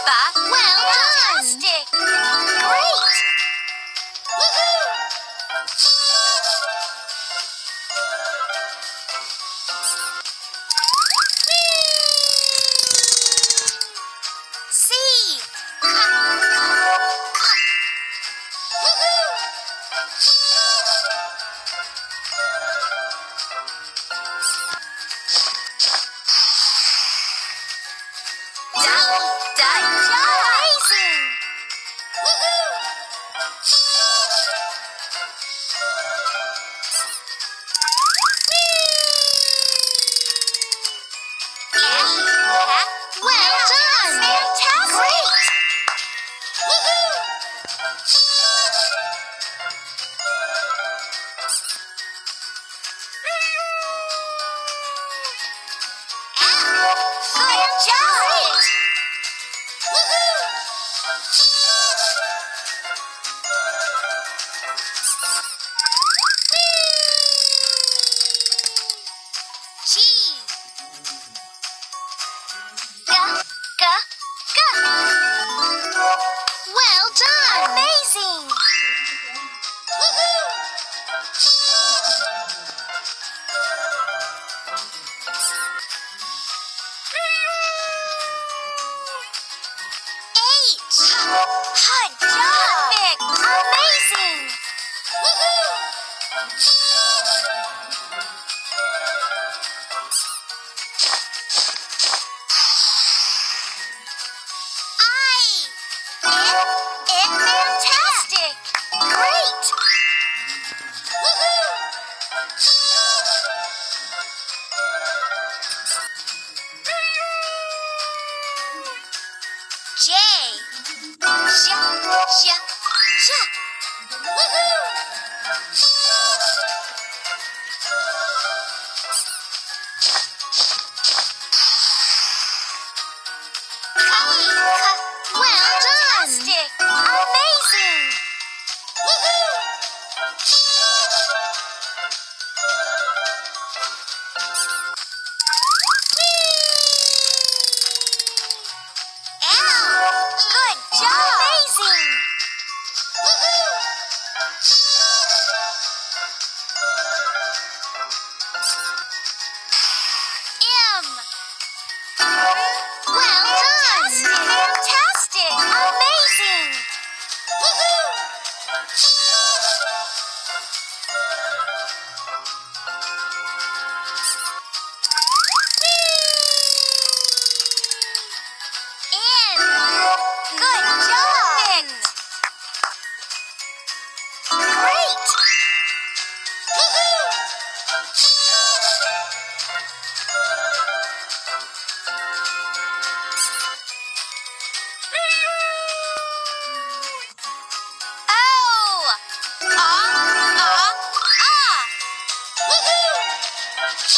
Well done! Fantastic! Great! Woohoo! C! Amazing! Woohoo! Well done! Fantastic! Great! Woohoo! Good job! Woohoo! G. G. Well done! Amazing! Woohoo! H. Good job! Perfect! Amazing! Woohoo! Fantastic! Great! Woohoo! J. Woohoo! Well done! Amazing! Woohoo! L. Good job! Amazing! Woohoo! M. Well done! Fantastic! Amazing! Woohoo! N. Good job! Great! Woohoo! O. Woohoo! P.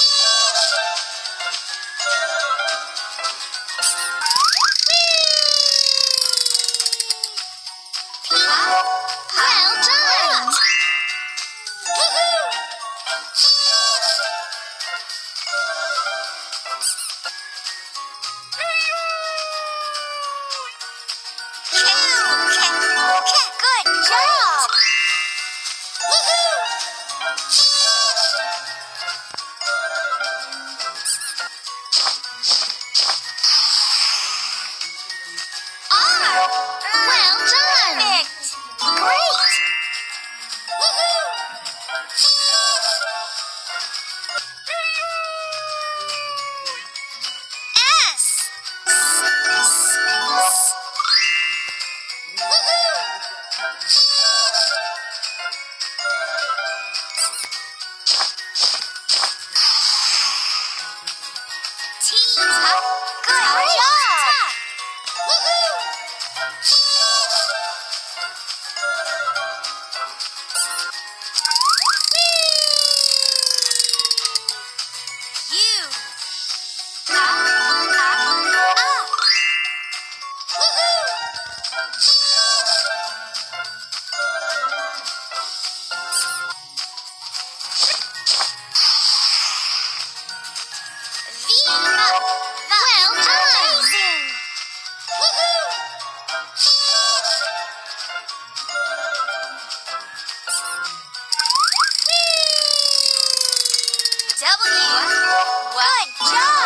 Well done! Woohoo! Q. Good job! Woohoo! R. Well done! Great! Woohoo! S. Woohoo! T. Good job! Woohoo! U. Woohoo! W. Good job.